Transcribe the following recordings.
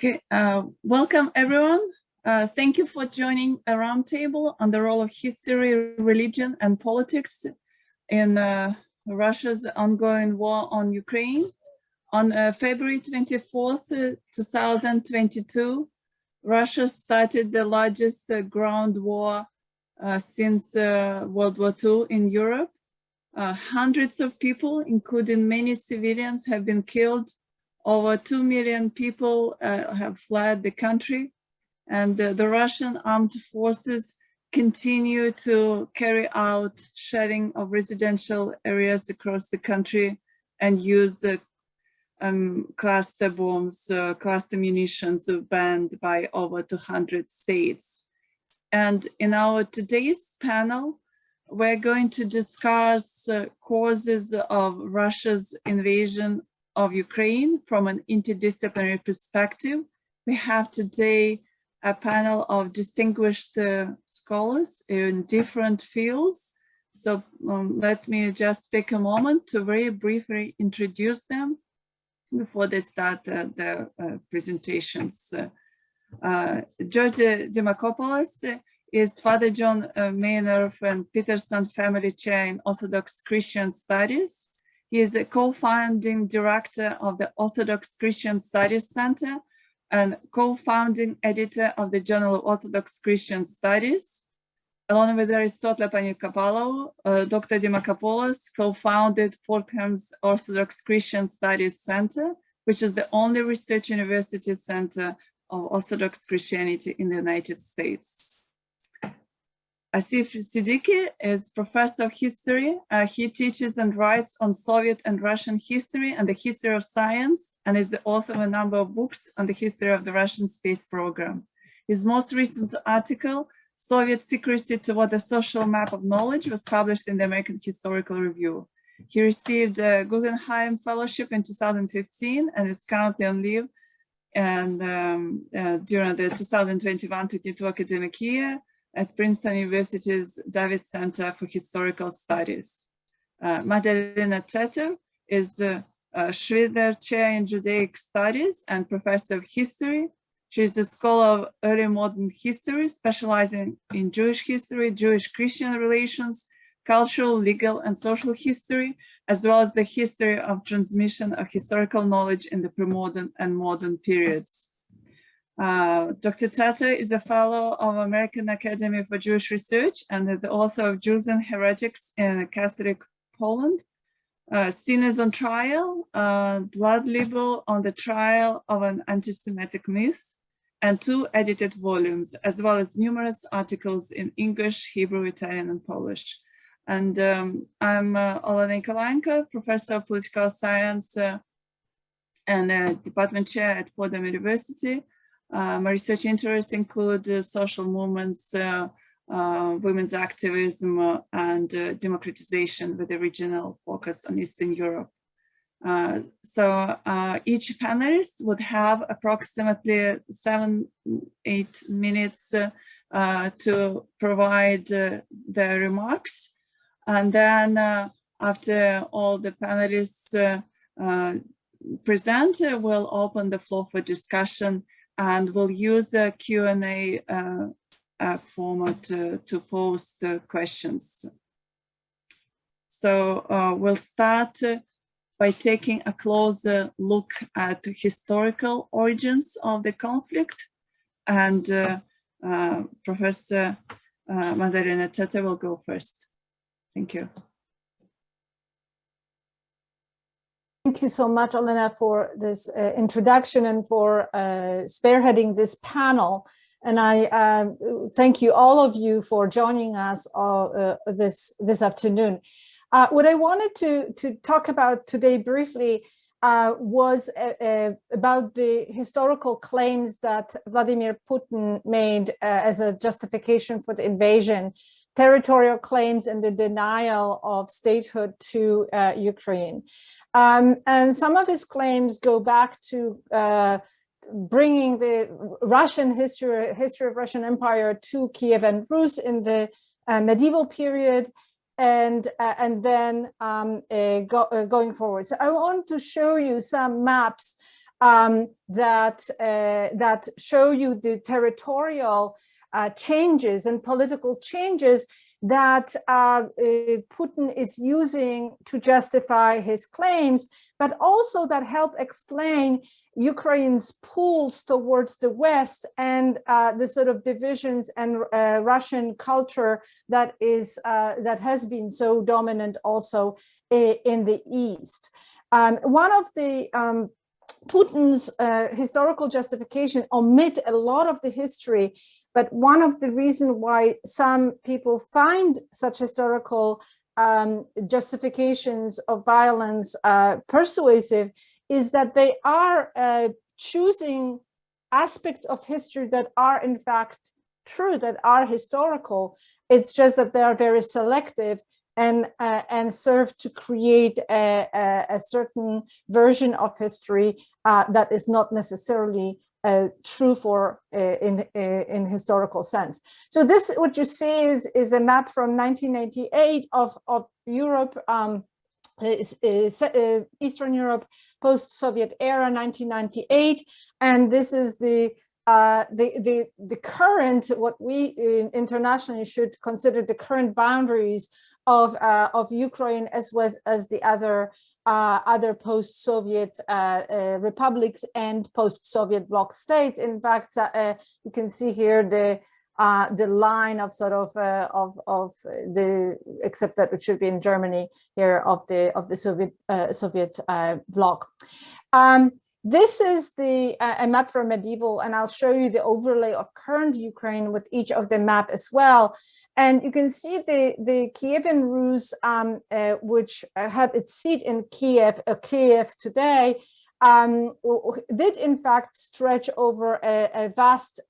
Okay, welcome everyone. Thank you for joining a roundtable on the role of history, religion, and politics in Russia's ongoing war on Ukraine. On February 24th, 2022, Russia started the largest ground war since World War II in Europe. Hundreds of people, including many civilians, have been killed. Over 2 million people have fled the country, and the Russian armed forces continue to carry out shelling of residential areas across the country and use cluster bombs, cluster munitions banned by over 200 states. And in our today's panel, we're going to discuss causes of Russia's invasion of Ukraine from an interdisciplinary perspective. We have today a panel of distinguished scholars in different fields. So let me just take a moment to very briefly introduce them before they start their presentations. George Demacopoulos is Father John Meyendorff and Patterson Family Chair in Orthodox Christian Studies. He is a co-founding director of the Orthodox Christian Studies Center and co-founding editor of the Journal of Orthodox Christian Studies. Along with Aristotle Panikopoulos, Dr. Demacopoulos co-founded Fordham's Orthodox Christian Studies Center, which is the only research university center of Orthodox Christianity in the United States. Asif Siddiqi is professor of history. He teaches and writes on Soviet and Russian history and the history of science, and is the author of a number of books on the history of the Russian space program. His most recent article, Soviet Secrecy Toward a Social Map of Knowledge, was published in the American Historical Review. He received a Guggenheim Fellowship in 2015 and is currently on leave and during the 2021-22 academic year at Princeton University's Davis Center for Historical Studies. Magda Teter is Shvidler Chair in Judaic Studies and Professor of History. She is the scholar of early modern history, specializing in Jewish history, Jewish-Christian relations, cultural, legal, and social history, as well as the history of transmission of historical knowledge in the pre-modern and modern periods. Dr. Teter is a fellow of American Academy for Jewish Research and the author of Jews and Heretics in Catholic Poland, Sinners on Trial, Blood Libel on the Trial of an Anti-Semitic Myth, and 2 edited volumes, as well as numerous articles in English, Hebrew, Italian, and Polish. And I'm Olena Nikolayenko, professor of political science and department chair at Fordham University. My research interests include social movements, women's activism, and democratization with a regional focus on Eastern Europe. So each panelist would have approximately 7-8 minutes to provide their remarks. And then after all the panelists present, we'll open the floor for discussion, and we'll use a Q&A format to post questions. So we'll start by taking a closer look at the historical origins of the conflict. And Professor Magda Teter will go first. Thank you. Thank you so much, Olena, for this introduction and for spearheading this panel. And I thank you, all of you, for joining us this afternoon. What I wanted to talk about today briefly was about the historical claims that Vladimir Putin made as a justification for the invasion, territorial claims, and the denial of statehood to Ukraine. And some of his claims go back to bringing the Russian history of Russian Empire to Kyiv and Rus in the medieval period, and then going forward. So I want to show you some maps that show you the territorial changes and political changes that Putin is using to justify his claims, but also that help explain Ukraine's pulls towards the West and the sort of divisions and Russian culture that has been so dominant also in the East. One of the Putin's historical justification omit a lot of the history, but one of the reasons why some people find such historical justifications of violence persuasive is that they are choosing aspects of history that are in fact true, that are historical. It's just that they are very selective and serve to create a certain version of history that is not necessarily true for in historical sense. So this, what you see is a map from 1998 of Europe, Eastern Europe, post-Soviet era, 1998, and this is the current, what we internationally should consider the current boundaries of Ukraine, as well as the other post-Soviet republics and post-Soviet bloc states. In fact, you can see here the line of sort of the, except that it should be in Germany here, of the Soviet bloc. This is a map from medieval, and I'll show you the overlay of current Ukraine with each of the map as well. And you can see the Kievan Rus, which had its seat in Kyiv today, did in fact stretch over a vast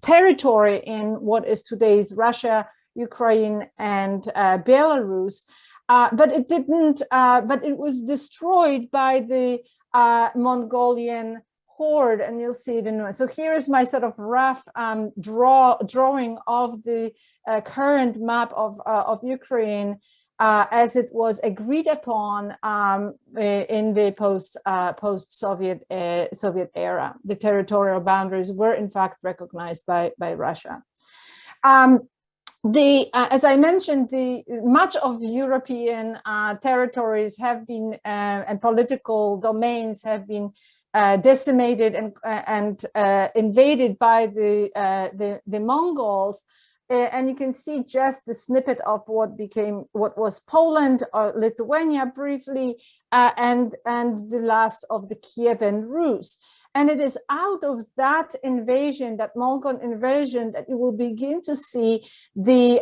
territory in what is today's Russia, Ukraine, and Belarus. But it didn't. But it was destroyed by the Mongolian horde, and you'll see it in. So here is my sort of rough drawing of the current map of Ukraine as it was agreed upon in the post-Soviet Soviet era. The territorial boundaries were in fact recognized by Russia. As I mentioned, much of European territories have been and political domains have been decimated and invaded by the Mongols, and you can see just the snippet of what was Poland or Lithuania briefly, and the last of the Kievan Rus. And it is out of that invasion, that Mongol invasion, that you will begin to see the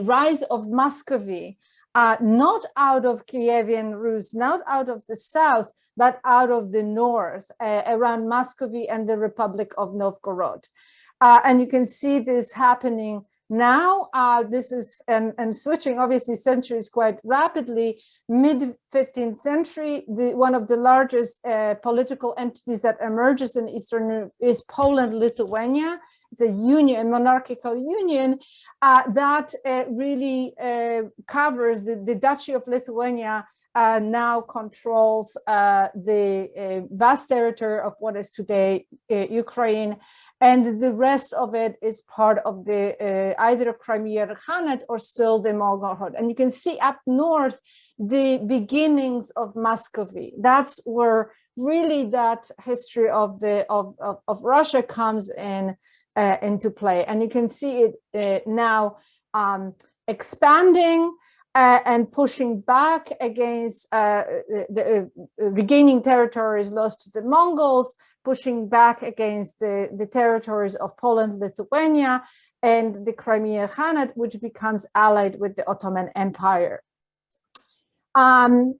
rise of Muscovy, not out of Kievan Rus, not out of the south, but out of the north, around Muscovy and the Republic of Novgorod. And you can see this happening now. This is, I'm switching obviously centuries quite rapidly. Mid-15th century, one of the largest political entities that emerges in Eastern Europe is Poland-Lithuania. It's a union, a monarchical union that really covers the Duchy of Lithuania. Now controls the vast territory of what is today Ukraine, and the rest of it is part of the either Crimea Khanate or still the Mongol. And you can see up north the beginnings of Muscovy. That's where really that history of Russia comes into play, and you can see it now expanding. And pushing back against regaining territories lost to the Mongols, pushing back against the territories of Poland, Lithuania, and the Crimea Khanate, which becomes allied with the Ottoman Empire. And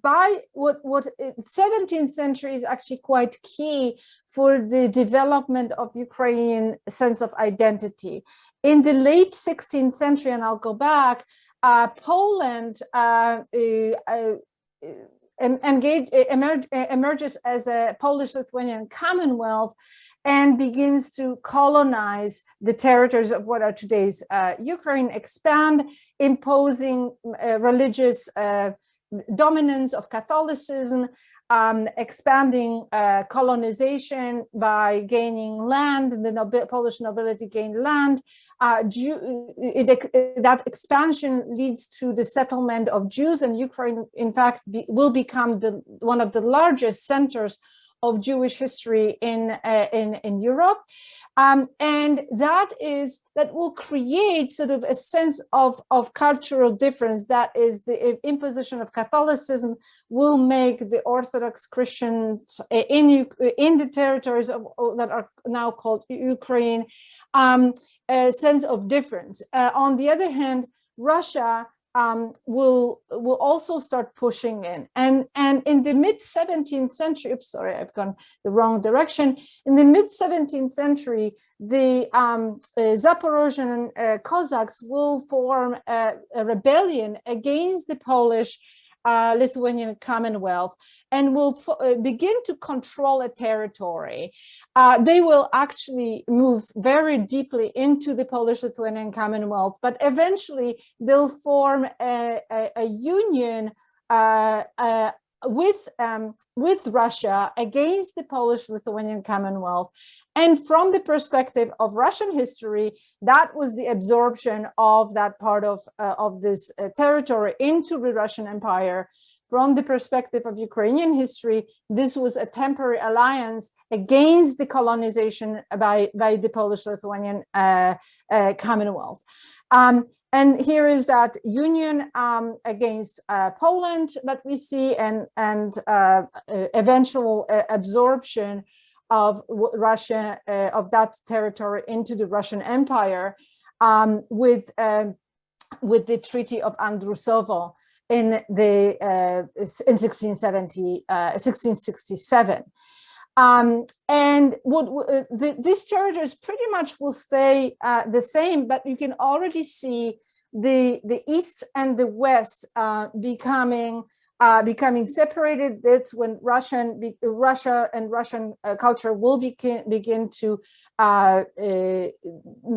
by what 17th century is actually quite key for the development of Ukrainian sense of identity. In the late 16th century, and I'll go back, Poland emerges as a Polish-Lithuanian Commonwealth and begins to colonize the territories of what are today's Ukraine, expand, imposing religious dominance of Catholicism, expanding colonization by gaining land. The Polish nobility gained land. That expansion leads to the settlement of Jews, and Ukraine, in fact, will become one of the largest centers of Jewish history in Europe. And that will create sort of a sense of cultural difference. That is, the imposition of Catholicism will make the Orthodox Christians in the territories that are now called Ukraine a sense of difference. On the other hand, Russia will also start pushing in, and in the mid 17th century. Oops, sorry, I've gone the wrong direction. In the mid 17th century, the Zaporozhian Cossacks will form a rebellion against the Polish Lithuanian Commonwealth and will begin to control a territory. They will actually move very deeply into the Polish-Lithuanian Commonwealth, but eventually they'll form a union with Russia against the Polish-Lithuanian Commonwealth. And from the perspective of Russian history, that was the absorption of that part of this territory into the Russian Empire. From the perspective of Ukrainian history, this was a temporary alliance against the colonization by the Polish-Lithuanian Commonwealth. And here is that union against Poland that we see, and eventual absorption of Russia, of that territory into the Russian Empire, with the Treaty of Andrusovo in 1667. And these territories pretty much will stay the same, but you can already see the East and the West becoming separated. That's when Russia and Russian culture will begin to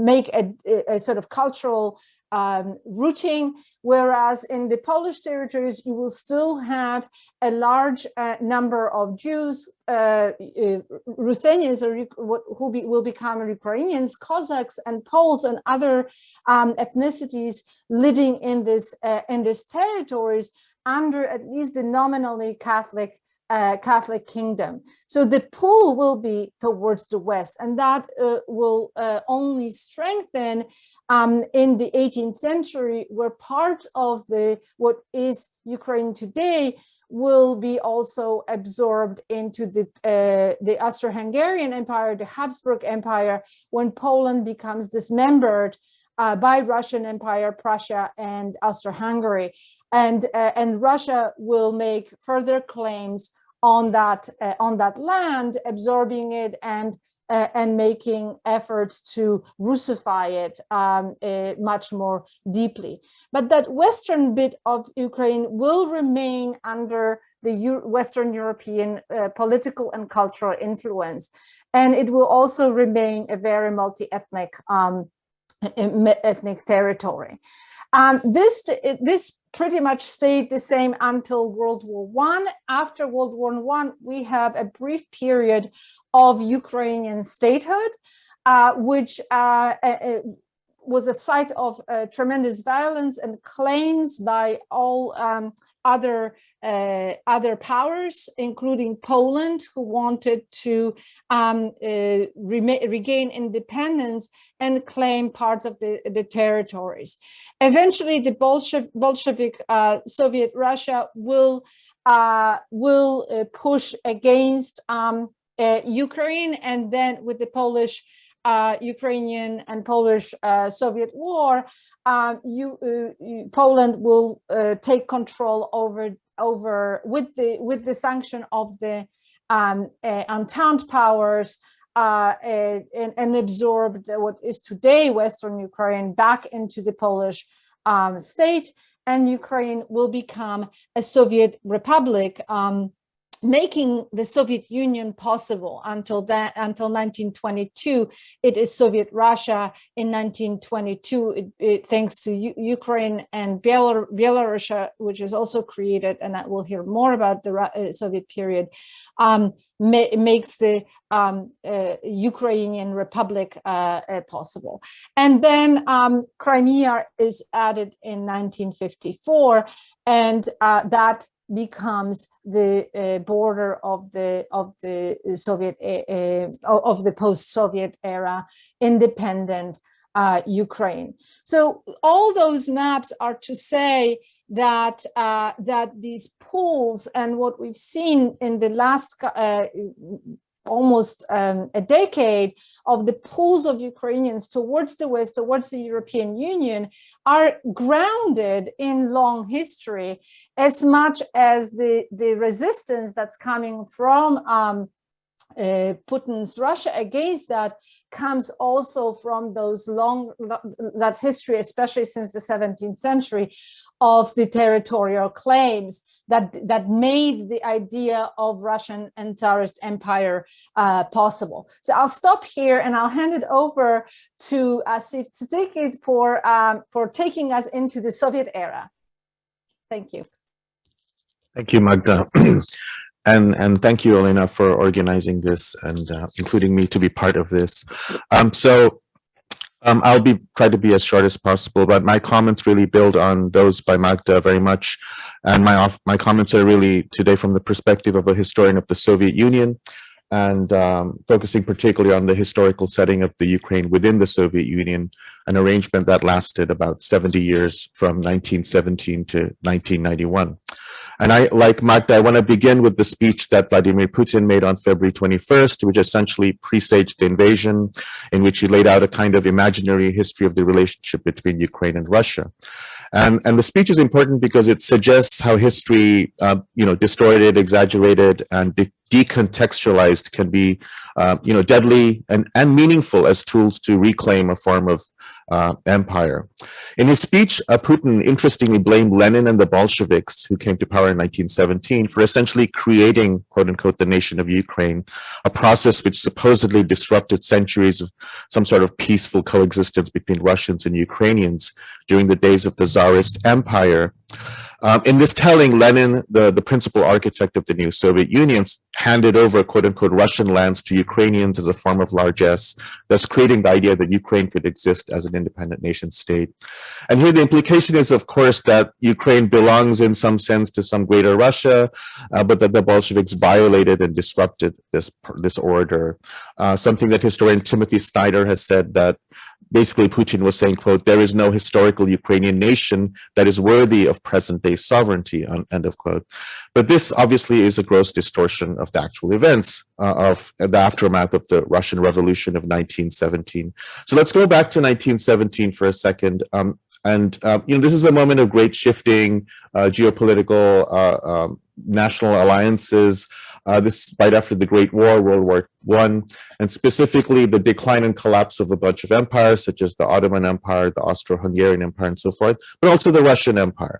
make a sort of cultural rooting, whereas in the Polish territories you will still have a large number of Jews, Ruthenians, who will become Ukrainians, Cossacks, and Poles, and other ethnicities living in these territories under at least the nominally Catholic kingdom. So the pull will be towards the West, and that will only strengthen in the 18th century, where parts of what is Ukraine today will be also absorbed into the Austro-Hungarian Empire, the Habsburg Empire, when Poland becomes dismembered by Russian Empire, Prussia, and Austro-Hungary. And Russia will make further claims on that land, absorbing it and making efforts to Russify it much more deeply. But that western bit of Ukraine will remain under the Western European political and cultural influence, and it will also remain a very multi-ethnic ethnic territory. This pretty much stayed the same until World War I. After World War I, we have a brief period of Ukrainian statehood, which was a site of tremendous violence and claims by all other powers, including Poland, who wanted to regain independence and claim parts of the territories. Eventually, the Bolshevik Soviet Russia will push against Ukraine, and then with the Polish Ukrainian and Polish Soviet war, Poland will take control over with the sanction of the Entente powers, and absorb what is today Western Ukraine back into the Polish state, and Ukraine will become a Soviet republic making the Soviet Union possible. Until 1922, it is Soviet Russia. In 1922, thanks to Ukraine and Belarus, which is also created, and I will hear more about the Soviet period, makes the Ukrainian Republic possible. And then Crimea is added in 1954, and that becomes the border of the Soviet of the post-Soviet era independent Ukraine. So all those maps are to say that that these pools and what we've seen in the last almost a decade of the pools of Ukrainians towards the West, towards the European Union, are grounded in long history as much as the resistance that's coming from Putin's Russia against that comes also from that history, especially since the 17th century, of the territorial claims that made the idea of Russian and Tsarist empire possible. So I'll stop here and I'll hand it over to Asif Siddiqi for taking us into the Soviet era. Thank you. Thank you, Magda. And thank you, Olena, for organizing this and including me to be part of this. I'll try to be as short as possible, but my comments really build on those by Magda very much. And my comments are really today from the perspective of a historian of the Soviet Union and focusing particularly on the historical setting of the Ukraine within the Soviet Union, an arrangement that lasted about 70 years from 1917 to 1991. And like Magda, I want to begin with the speech that Vladimir Putin made on February 21st, which essentially presaged the invasion, in which he laid out a kind of imaginary history of the relationship between Ukraine and Russia. And the speech is important because it suggests how history, distorted, exaggerated, and decontextualized can be, deadly and meaningful as tools to reclaim a form of empire. In his speech, Putin interestingly blamed Lenin and the Bolsheviks, who came to power in 1917, for essentially creating, quote unquote, the nation of Ukraine, a process which supposedly disrupted centuries of some sort of peaceful coexistence between Russians and Ukrainians during the days of the Tsarist Empire. In this telling, Lenin, the principal architect of the new Soviet Union, handed over, quote unquote, Russian lands to Ukrainians as a form of largesse, thus creating the idea that Ukraine could exist as an independent nation state. And here the implication is, of course, that Ukraine belongs in some sense to some greater Russia, but that the Bolsheviks violated and disrupted this order. Something that historian Timothy Snyder has said, that basically Putin was saying, quote, there is no historical Ukrainian nation that is worthy of present-day sovereignty, end of quote. But this obviously is a gross distortion of the actual events of the aftermath of the Russian Revolution of 1917. So let's go back to 1917 for a second. This is a moment of great shifting, geopolitical, national alliances. This is right after the Great War, World War I, and specifically the decline and collapse of a bunch of empires, such as the Ottoman Empire, the Austro-Hungarian Empire, and so forth, but also the Russian Empire.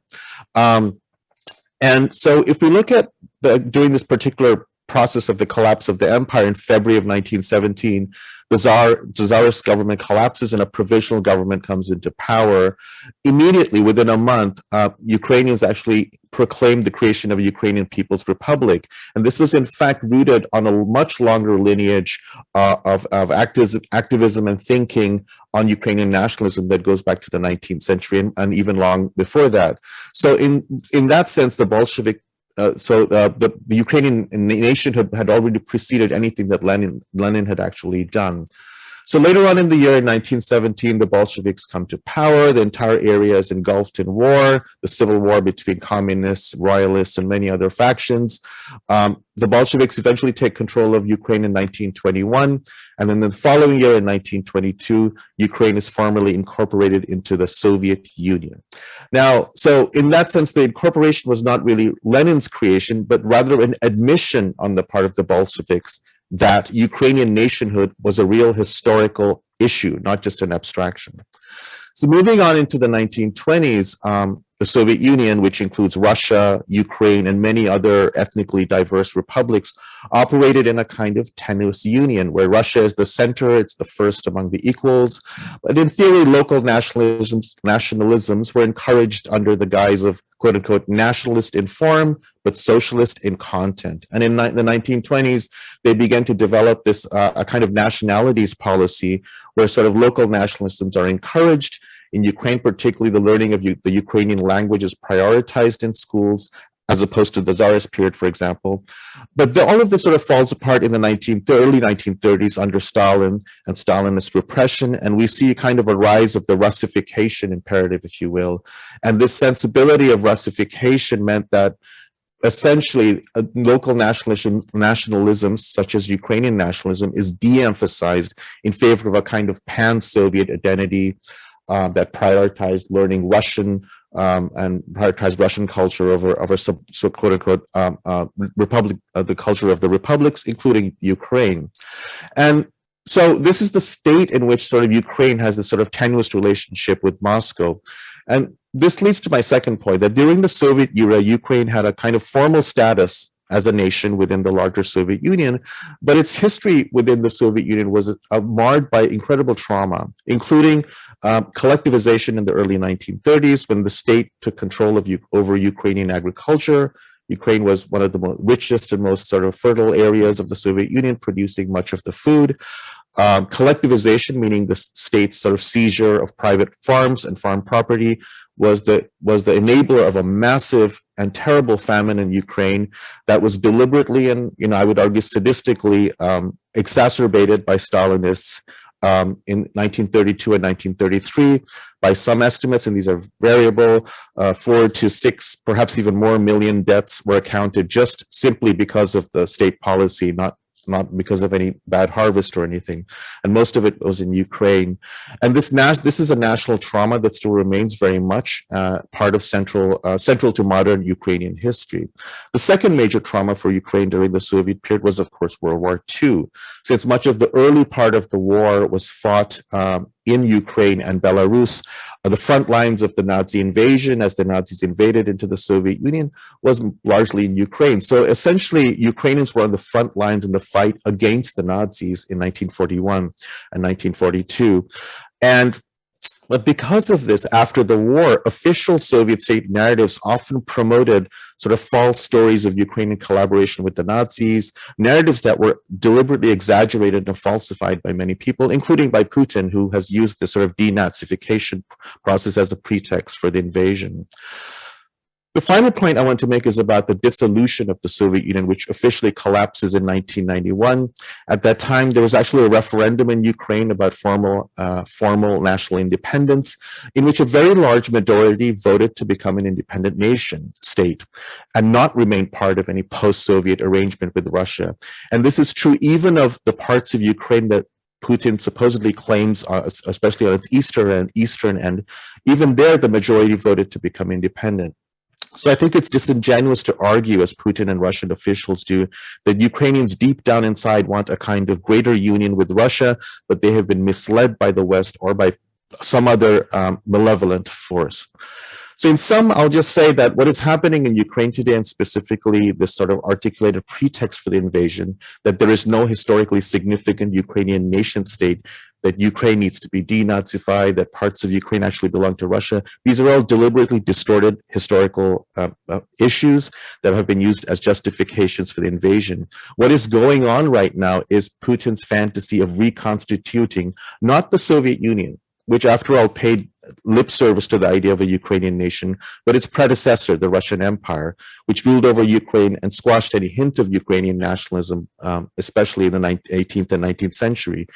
And so if we look at during this particular process of the collapse of the empire in February of 1917, the Tsarist government collapses and a provisional government comes into power. Immediately, within a month, Ukrainians actually proclaimed the creation of a Ukrainian People's Republic. And this was in fact rooted on a much longer lineage of activism and thinking on Ukrainian nationalism that goes back to the 19th century and even long before that. So in that sense, the Bolshevik the Ukrainian nation had already preceded anything that Lenin had actually done. So later on in the year, in 1917, the Bolsheviks come to power. The entire area is engulfed in war, the civil war between communists, royalists, and many other factions. The Bolsheviks eventually take control of Ukraine in 1921. And then the following year, in 1922, Ukraine is formally incorporated into the Soviet Union. Now, so in that sense, the incorporation was not really Lenin's creation, but rather an admission on the part of the Bolsheviks that Ukrainian nationhood was a real historical issue, not just an abstraction. So moving on into the 1920s, the Soviet Union, which includes Russia, Ukraine, and many other ethnically diverse republics, operated in a kind of tenuous union where Russia is the center, it's the first among the equals. But in theory, local nationalisms were encouraged under the guise of quote unquote nationalist in form, but socialist in content. And in the 1920s, they began to develop this a kind of nationalities policy where sort of local nationalisms are encouraged. In Ukraine, particularly, the learning of the Ukrainian language is prioritized in schools, as opposed to the Tsarist period, for example. But all of this sort of falls apart in the early 1930s under Stalin and Stalinist repression, and we see kind of a rise of the Russification imperative, if you will. And this sensibility of Russification meant that essentially local nationalism, such as Ukrainian nationalism, is de-emphasized in favor of a kind of pan-Soviet identity that prioritized learning Russian and prioritized Russian culture over quote unquote the culture of the republics, including Ukraine. And so this is the state in which sort of Ukraine has this sort of tenuous relationship with Moscow. And this leads to my second point, that during the Soviet era, Ukraine had a kind of formal status as a nation within the larger Soviet Union, but its history within the Soviet Union was marred by incredible trauma, including collectivization in the early 1930s when the state took control over Ukrainian agriculture. Ukraine was one of the richest and most sort of fertile areas of the Soviet Union, producing much of the food. Collectivization, meaning the state's sort of seizure of private farms and farm property, was the enabler of a massive and terrible famine in Ukraine that was deliberately and, I would argue sadistically exacerbated by Stalinists in 1932 and 1933. By some estimates, and these are variable, 4 to 6, perhaps even more million deaths were accounted just simply because of the state policy, not because of any bad harvest or anything. And most of it was in Ukraine. And this is a national trauma that still remains very much part of central to modern Ukrainian history. The second major trauma for Ukraine during the Soviet period was, of course, World War II. Since much of the early part of the war was fought in Ukraine and Belarus, the front lines of the Nazi invasion, as the Nazis invaded into the Soviet Union, was largely in Ukraine. So essentially, Ukrainians were on the front lines in the fight against the Nazis in 1941 and 1942. But because of this, after the war, official Soviet state narratives often promoted sort of false stories of Ukrainian collaboration with the Nazis, narratives that were deliberately exaggerated and falsified by many people, including by Putin, who has used this sort of denazification process as a pretext for the invasion. The final point I want to make is about the dissolution of the Soviet Union, which officially collapses in 1991. At that time, there was actually a referendum in Ukraine about formal national independence, in which a very large majority voted to become an independent nation state and not remain part of any post-Soviet arrangement with Russia. And this is true even of the parts of Ukraine that Putin supposedly claims, especially on its eastern end. Even there, the majority voted to become independent. So I think it's disingenuous to argue, as Putin and Russian officials do, that Ukrainians deep down inside want a kind of greater union with Russia, but they have been misled by the West or by some other malevolent force. So in sum, I'll just say that what is happening in Ukraine today, and specifically this sort of articulated pretext for the invasion, that there is no historically significant Ukrainian nation state, that Ukraine needs to be denazified, that parts of Ukraine actually belong to Russia. These are all deliberately distorted historical issues that have been used as justifications for the invasion. What is going on right now is Putin's fantasy of reconstituting not the Soviet Union, which after all paid lip service to the idea of a Ukrainian nation, but its predecessor, the Russian Empire, which ruled over Ukraine and squashed any hint of Ukrainian nationalism, especially in the 18th and 19th century.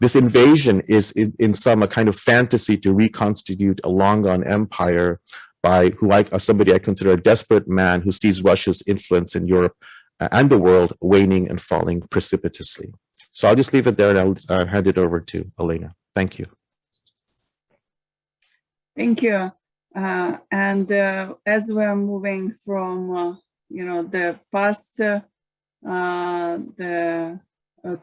This invasion is in sum a kind of fantasy to reconstitute a long-gone empire by somebody I consider a desperate man who sees Russia's influence in Europe and the world waning and falling precipitously. So I'll just leave it there and I'll hand it over to Olena. Thank you. Thank you. As we're moving from, the past to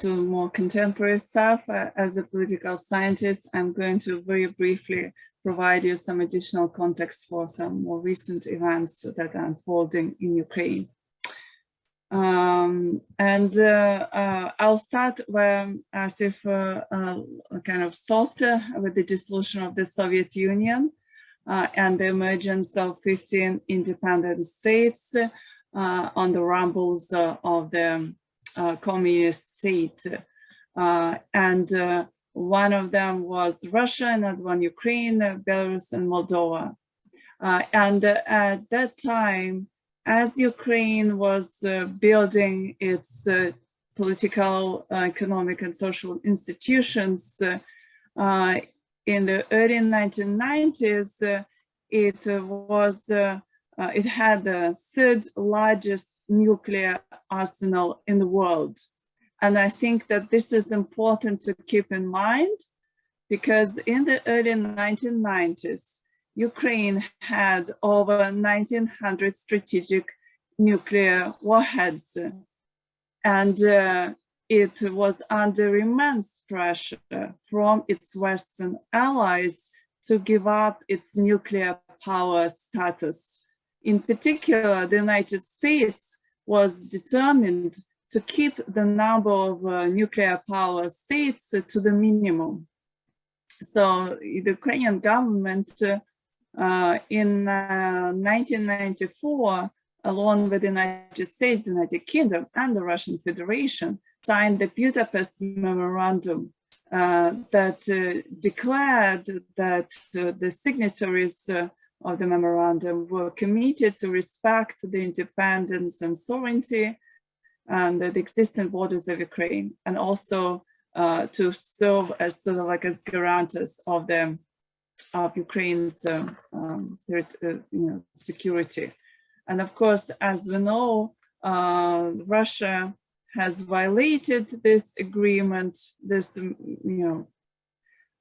more contemporary stuff, as a political scientist, I'm going to very briefly provide you some additional context for some more recent events that are unfolding in Ukraine. I'll start where Asif kind of stopped with the dissolution of the Soviet Union and the emergence of 15 independent states on the rumbles of the communist state. One of them was Russia, another one Ukraine, Belarus, and Moldova. At that time, as Ukraine was building its political, economic, and social institutions in the early 1990s, it had the third largest nuclear arsenal in the world. And I think that this is important to keep in mind, because in the early 1990s, Ukraine had over 1,900 strategic nuclear warheads, and it was under immense pressure from its Western allies to give up its nuclear power status. In particular, the United States was determined to keep the number of nuclear power states to the minimum. So the Ukrainian government in 1994, along with the United States, the United Kingdom, and the Russian Federation, signed the Budapest Memorandum that declared that the signatories of the memorandum were committed to respect the independence and sovereignty and the existing borders of Ukraine, and also to serve as sort of like as guarantors of Ukraine's security. And of course, as we know, Russia has violated this agreement, this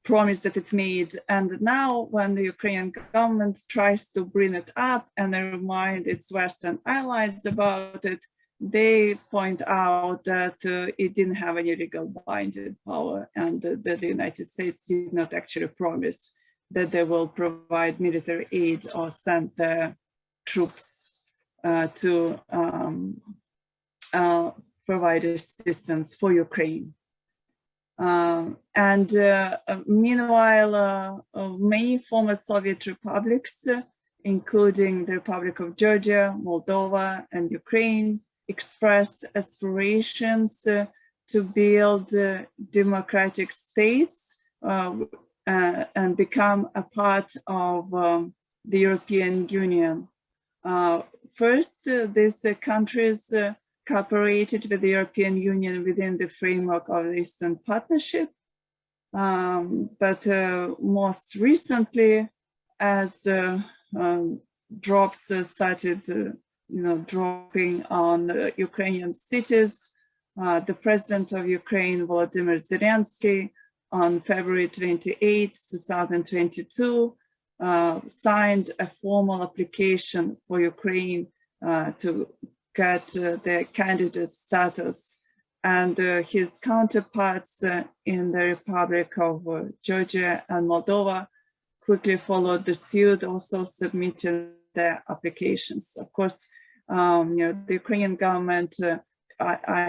promise that it made. And now when the Ukrainian government tries to bring it up and remind its Western allies about it, they point out that it didn't have any legal binding power, and that the United States did not actually promise that they will provide military aid or send their troops to provide assistance for Ukraine. Meanwhile, many former Soviet republics, including the Republic of Georgia, Moldova, and Ukraine, expressed aspirations to build democratic states and become a part of the European Union. First, these countries cooperated with the European Union within the framework of the Eastern Partnership. But most recently, as drops started dropping on Ukrainian cities, the president of Ukraine, Volodymyr Zelensky, on February 28, 2022, signed a formal application for Ukraine to get the candidate status. And his counterparts in the Republic of Georgia and Moldova quickly followed the suit, also submitted their applications. Of course, the Ukrainian government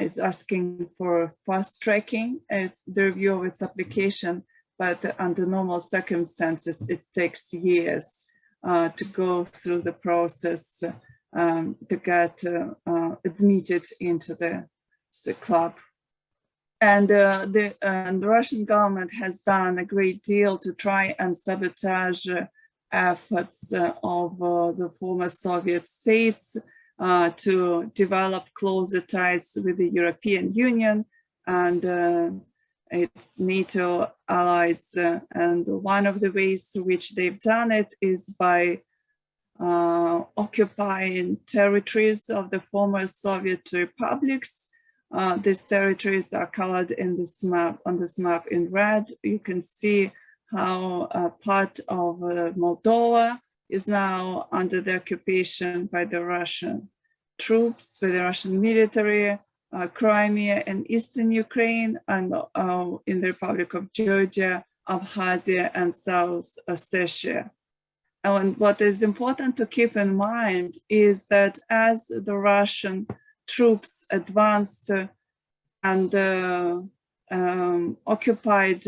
is asking for fast tracking the review of its application, but under normal circumstances, it takes years to go through the process to get admitted into the club. And the Russian government has done a great deal to try and sabotage efforts of the former Soviet states to develop closer ties with the European Union and its NATO allies. And one of the ways through which they've done it is by occupying territories of the former Soviet republics. These territories are colored in this map, on this map in red. You can see how part of Moldova is now under the occupation by the Russian troops, by the Russian military, Crimea and Eastern Ukraine, and in the Republic of Georgia, Abkhazia and South Ossetia. And what is important to keep in mind is that as the Russian troops advanced and occupied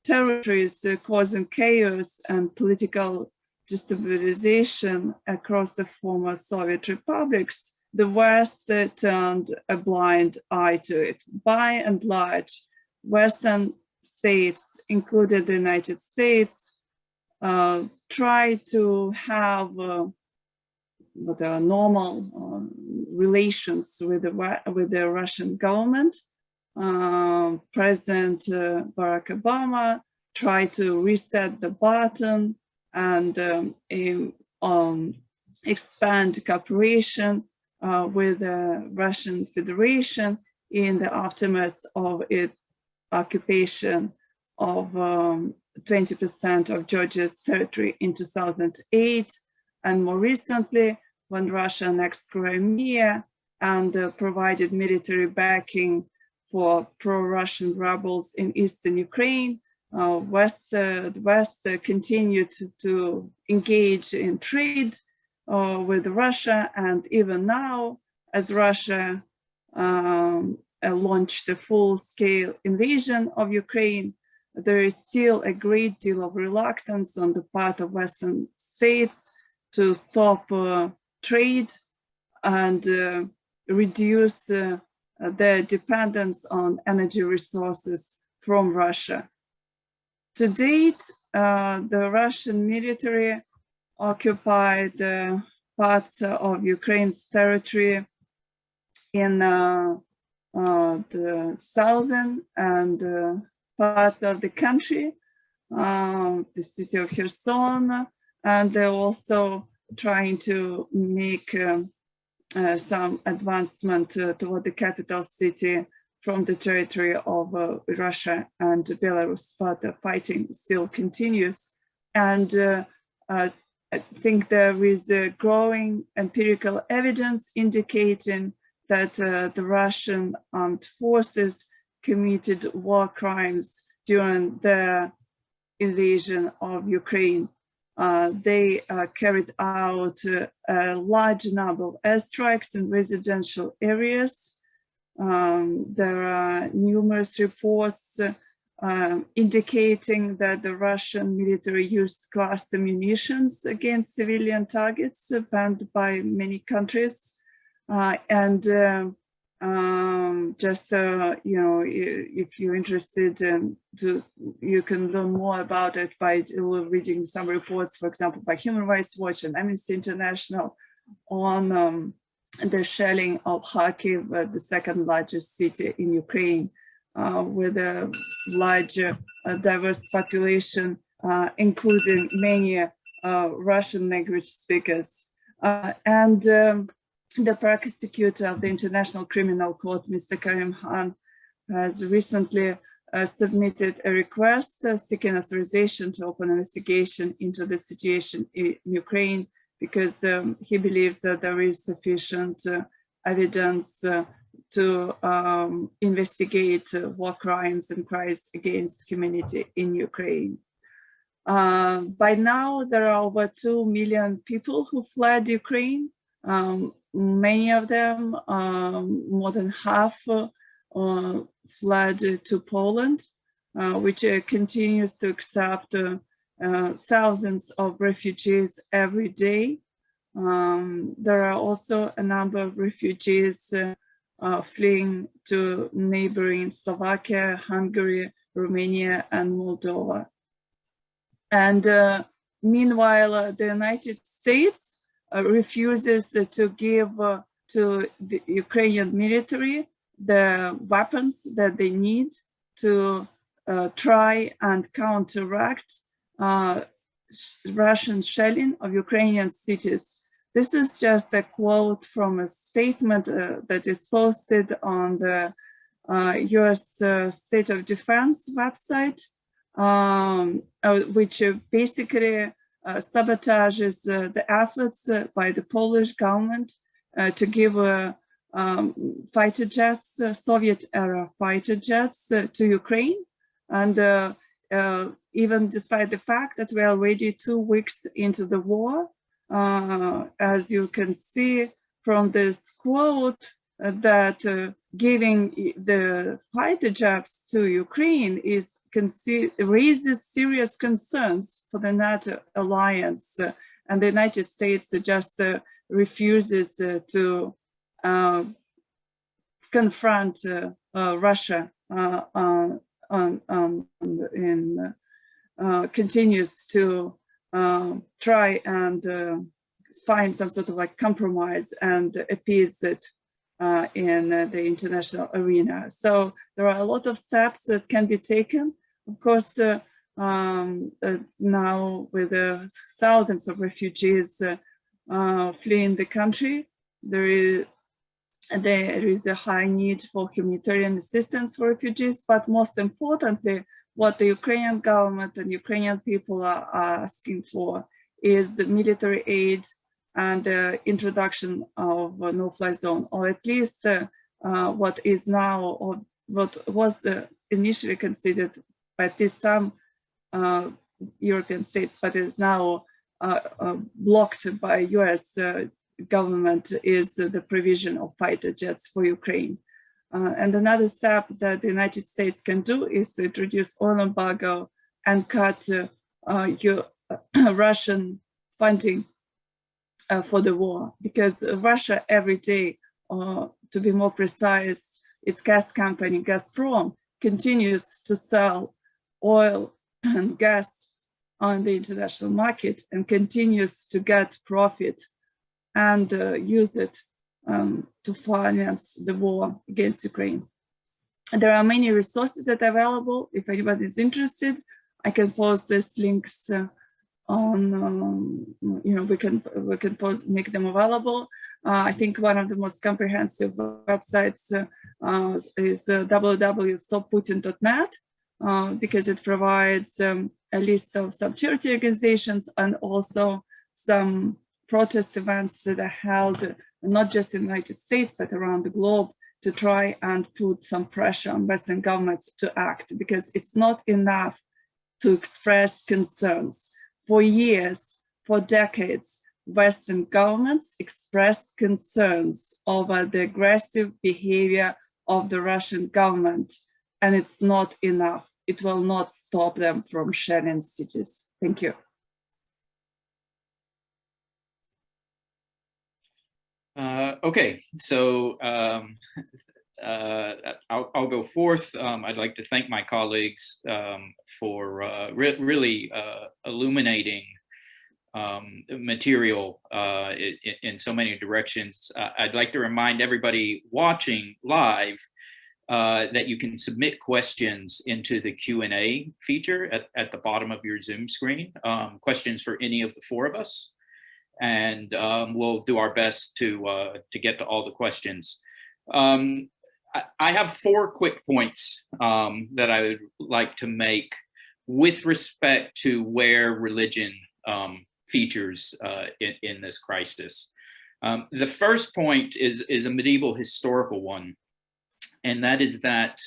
territories, causing chaos and political destabilization across the former Soviet republics, the West turned a blind eye to it. By and large, Western states, including the United States, try to have normal relations with the Russian government. President Barack Obama tried to reset the button and expand cooperation with the Russian Federation in the aftermath of its occupation of 20% of Georgia's territory in 2008, and more recently, when Russia annexed Crimea and provided military backing for pro-Russian rebels in eastern Ukraine, the West continued to engage in trade with Russia, and even now, as Russia launched a full-scale invasion of Ukraine, there is still a great deal of reluctance on the part of Western states to stop trade and reduce their dependence on energy resources from Russia. To date, the Russian military occupied parts of Ukraine's territory in the southern and parts of the country, the city of Kherson, and they're also trying to make some advancement toward the capital city from the territory of Russia and Belarus, but the fighting still continues. And I think there is a growing empirical evidence indicating that the Russian armed forces committed war crimes during the invasion of Ukraine. They carried out a large number of airstrikes in residential areas. There are numerous reports indicating that the Russian military used cluster munitions against civilian targets banned by many countries. If you're interested you can learn more about it by reading some reports, for example, by Human Rights Watch and Amnesty International on the shelling of Kyiv, the second largest city in Ukraine, with a large diverse population, including many Russian language speakers. The prosecutor of the International Criminal Court, Mr. Karim Khan, has recently submitted a request seeking authorization to open an investigation into the situation in Ukraine, because he believes that there is sufficient evidence to investigate war crimes and crimes against humanity in Ukraine. By now, there are over 2 million people who fled Ukraine. Many of them, more than half, fled to Poland, which continues to accept thousands of refugees every day. There are also a number of refugees fleeing to neighboring Slovakia, Hungary, Romania, and Moldova. And meanwhile, the United States refuses to give to the Ukrainian military the weapons that they need to try and counteract Russian shelling of Ukrainian cities. This is just a quote from a statement that is posted on the US State of Defense website, which basically sabotages the efforts by the Polish government to give fighter jets, Soviet-era fighter jets to Ukraine. And even despite the fact that we are already 2 weeks into the war, as you can see from this quote, that giving the fighter jets to Ukraine raises serious concerns for the NATO alliance, and the United States just refuses to confront Russia continues to try and find some sort of like compromise and appease it in the international arena. So there are a lot of steps that can be taken. Of course, now with thousands of refugees fleeing the country, there is a high need for humanitarian assistance for refugees, but most importantly, what the Ukrainian government and Ukrainian people are asking for is military aid and introduction of a no-fly zone, or at least what is now, or what was initially considered by at least some European states, but is now blocked by US government, is the provision of fighter jets for Ukraine. And another step that the United States can do is to introduce oil embargo and cut Russian funding for the war, because Russia every day, to be more precise, its gas company Gazprom continues to sell oil and gas on the international market and continues to get profit and use it to finance the war against Ukraine. And there are many resources that are available. If anybody is interested, I can post these links on, we can make them available. I think one of the most comprehensive websites is www.stopputin.net, because it provides a list of some charity organizations and also some protest events that are held not just in the United States, but around the globe, to try and put some pressure on Western governments to act, because it's not enough to express concerns. For years, for decades, Western governments expressed concerns over the aggressive behavior of the Russian government, and it's not enough. It will not stop them from shelling cities. Thank you. Okay, so I'll go forth. I'd like to thank my colleagues for really illuminating material in so many directions. I'd like to remind everybody watching live that you can submit questions into the Q&A feature at the bottom of your Zoom screen, questions for any of the four of us. And we'll do our best to get to all the questions. I have 4 quick points that I would like to make with respect to where religion features in this crisis. The first point is a medieval historical one, and that is that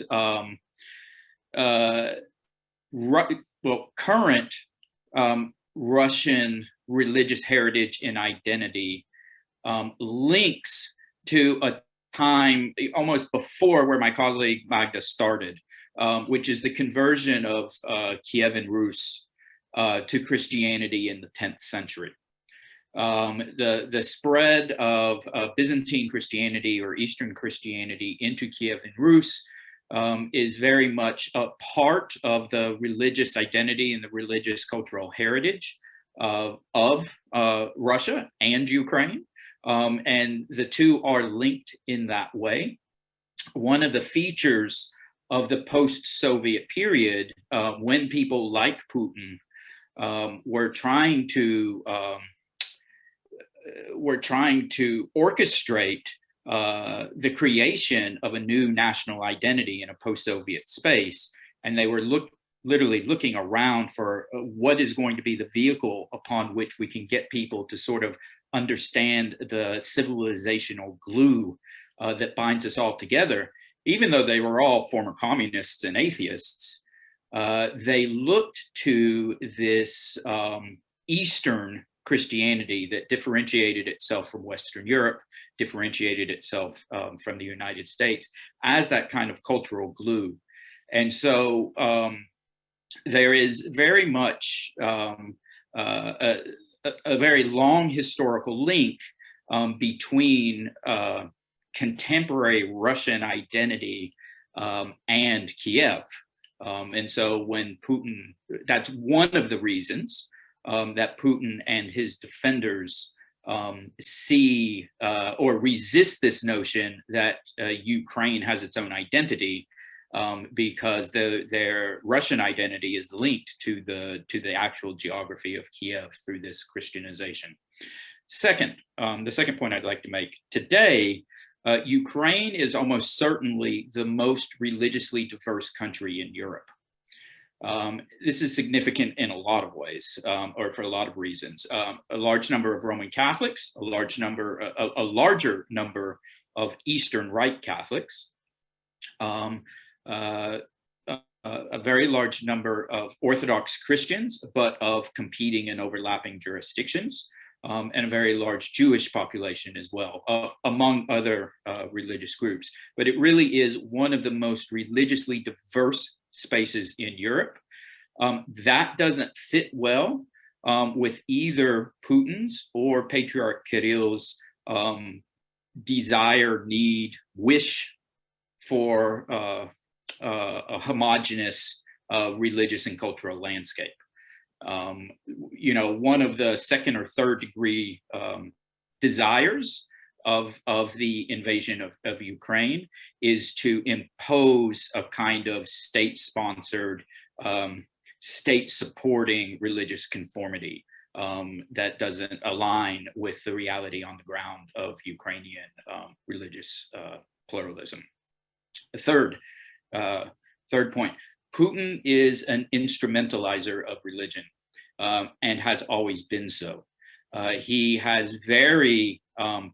current Russian religious heritage and identity links to a time almost before where my colleague Magda started, which is the conversion of Kievan Rus to Christianity in the 10th century. The spread of Byzantine Christianity or Eastern Christianity into Kievan Rus is very much a part of the religious identity and the religious cultural heritage of Russia and Ukraine. And the two are linked in that way. One of the features of the post-Soviet period, when people like Putin were trying to orchestrate the creation of a new national identity in a post-Soviet space, and they were literally looking around for what is going to be the vehicle upon which we can get people to sort of understand the civilizational glue that binds us all together. Even though they were all former communists and atheists, they looked to this Eastern Christianity that differentiated itself from Western Europe, differentiated itself from the United States as that kind of cultural glue. And so there is very much a very long historical link between contemporary Russian identity and Kyiv. And so when Putin, that's one of the reasons that Putin and his defenders see or resist this notion that Ukraine has its own identity, because their Russian identity is linked to the actual geography of Kyiv through this Christianization. Second, the second point I'd like to make today, Ukraine is almost certainly the most religiously diverse country in Europe. This is significant in a lot of ways, or for a lot of reasons. A large number of Roman Catholics, a larger number of Eastern Rite Catholics, a very large number of Orthodox Christians, but of competing and overlapping jurisdictions, and a very large Jewish population as well, among other religious groups. But it really is one of the most religiously diverse spaces in Europe. That doesn't fit well with either Putin's or Patriarch Kirill's desire, need, wish for a homogeneous religious and cultural landscape. One of the second or third degree desires of the invasion of Ukraine is to impose a kind of state-sponsored, state-supporting religious conformity that doesn't align with the reality on the ground of Ukrainian religious pluralism. Third point, Putin is an instrumentalizer of religion and has always been so. He has very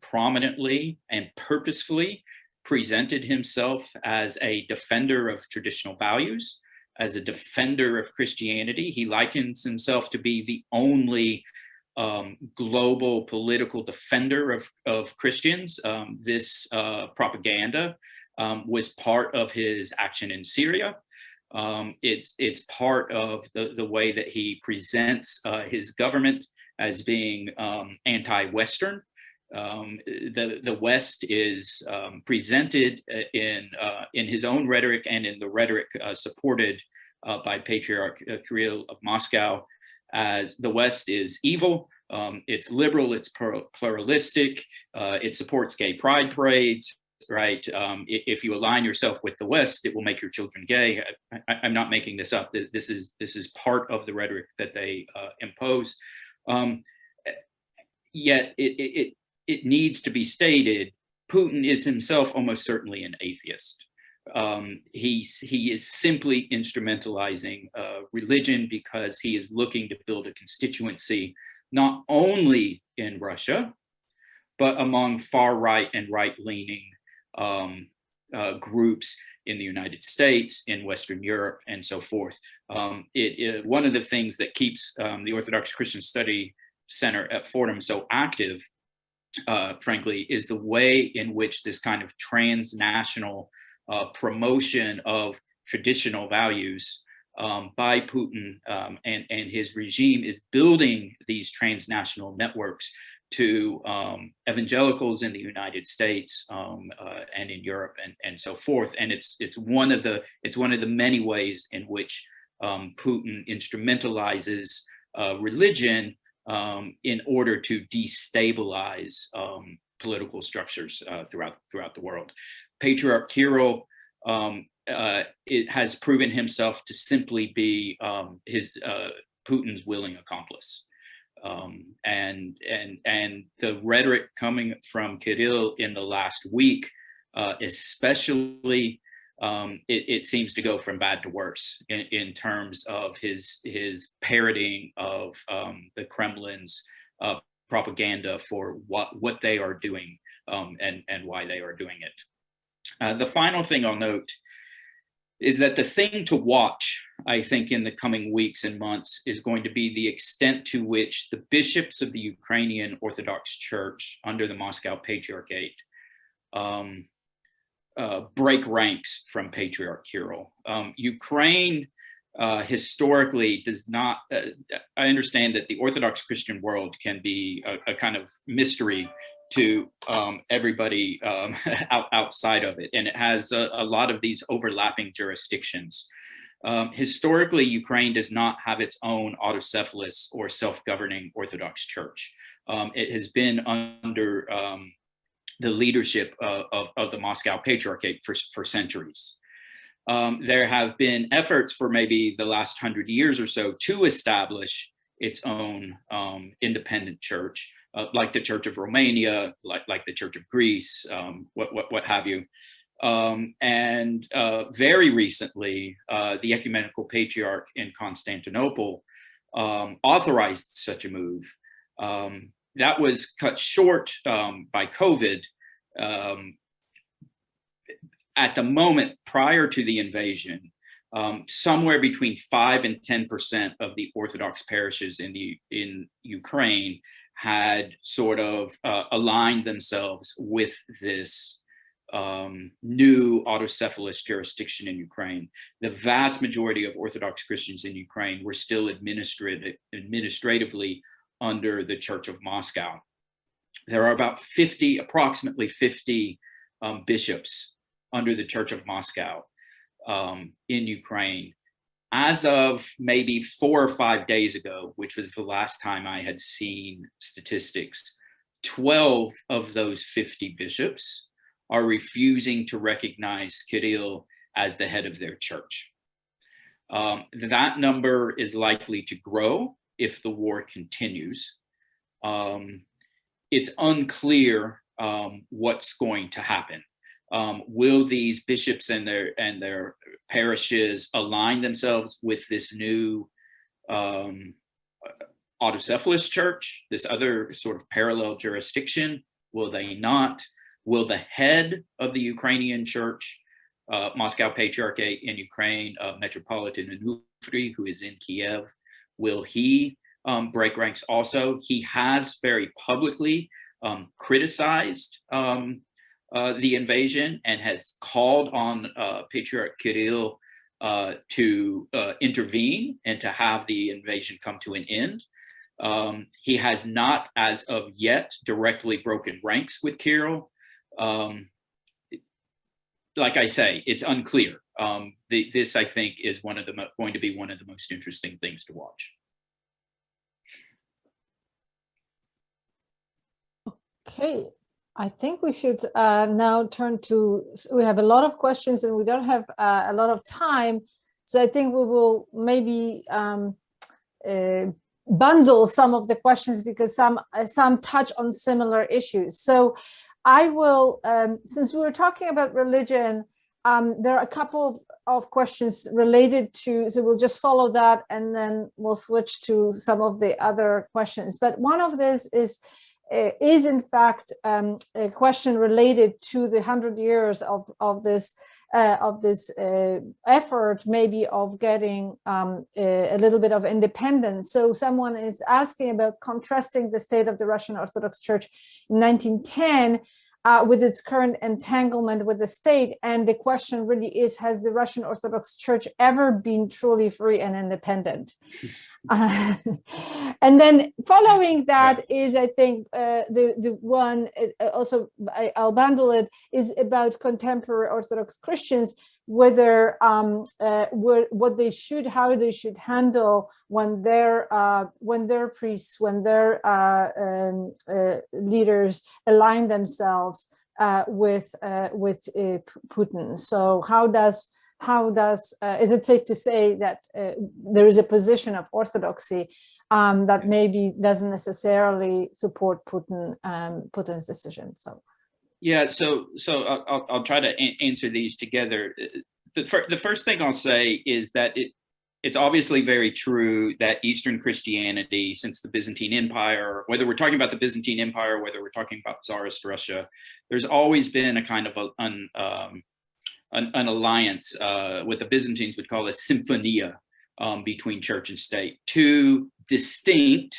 prominently and purposefully presented himself as a defender of traditional values, as a defender of Christianity. He likens himself to be the only global political defender of Christians. This propaganda was part of his action in Syria. It's part of the way that he presents his government as being anti-Western. The West is presented in his own rhetoric and in the rhetoric supported by Patriarch Kirill of Moscow as the West is evil, it's liberal, it's pluralistic, it supports gay pride parades, right? If you align yourself with the West, it will make your children gay. I'm not making this up. This is part of the rhetoric that they impose. Yet it needs to be stated, Putin is himself almost certainly an atheist. He is simply instrumentalizing religion because he is looking to build a constituency not only in Russia, but among far right and right-leaning groups in the United States, in Western Europe, and so forth. One of the things that keeps the Orthodox Christian Study Center at Fordham so active, frankly, is the way in which this kind of transnational promotion of traditional values by Putin and his regime is building these transnational networks to evangelicals in the United States and in Europe and so forth. And it's one of the many ways in which Putin instrumentalizes religion in order to destabilize political structures throughout the world. Patriarch Kirill it has proven himself to simply be Putin's willing accomplice. And the rhetoric coming from Kirill in the last week, especially, it seems to go from bad to worse in terms of his parroting of the Kremlin's propaganda for what they are doing and why they are doing it. The final thing I'll note is that the thing to watch, I think, in the coming weeks and months is going to be the extent to which the bishops of the Ukrainian Orthodox Church under the Moscow Patriarchate break ranks from Patriarch Kirill. Ukraine historically does not, I understand that the Orthodox Christian world can be a kind of mystery to everybody outside of it. And it has a lot of these overlapping jurisdictions. Historically, Ukraine does not have its own autocephalous or self-governing Orthodox Church. It has been under the leadership of the Moscow Patriarchate for centuries. There have been efforts for maybe the last 100 years or so to establish its own independent church, like the Church of Romania, like the Church of Greece, what have you. And very recently, the Ecumenical Patriarch in Constantinople authorized such a move. That was cut short by COVID. At the moment prior to the invasion, somewhere between 5 and 10% of the Orthodox parishes in Ukraine had sort of aligned themselves with this new autocephalous jurisdiction in Ukraine. The vast majority of Orthodox Christians in Ukraine were still administratively under the Church of Moscow. There are about approximately 50 bishops under the Church of Moscow in Ukraine. As of maybe 4 or 5 days ago, which was the last time I had seen statistics, 12 of those 50 bishops are refusing to recognize Kirill as the head of their church. That number is likely to grow if the war continues. It's unclear what's going to happen. Will these bishops and their parishes align themselves with this new autocephalous church, this other sort of parallel jurisdiction? Will they not? Will the head of the Ukrainian church, Moscow Patriarchate in Ukraine, Metropolitan Onufry, who is in Kyiv, will he break ranks also? He has very publicly criticized the invasion and has called on Patriarch Kirill to intervene and to have the invasion come to an end. He has not, as of yet, directly broken ranks with Kirill. Like I say, it's unclear. This, I think, is going to be one of the most interesting things to watch. Okay. I think we should now turn to, we have a lot of questions and we don't have a lot of time. So I think we will maybe bundle some of the questions because some touch on similar issues. So I will, since we were talking about religion, there are a couple of questions related to, so we'll just follow that and then we'll switch to some of the other questions. But one of this is in fact a question related to the 100 years of this effort, maybe of getting a little bit of independence. So someone is asking about contrasting the state of the Russian Orthodox Church in 1910 with its current entanglement with the state. And the question really is, has the Russian Orthodox Church ever been truly free and independent? And then following that is, I think, the one also, I'll bundle it, is about contemporary Orthodox Christians, whether what they should, how they should handle when their priests, when their leaders align themselves with Putin. So how does is it safe to say that there is a position of orthodoxy that maybe doesn't necessarily support Putin's decision? So yeah, so I'll try to answer these together. The first thing I'll say is that it's obviously very true that Eastern Christianity, since the Byzantine Empire, whether we're talking about the Byzantine Empire, whether we're talking about Tsarist Russia, there's always been a kind of an alliance, what the Byzantines would call a symphonia between church and state, two distinct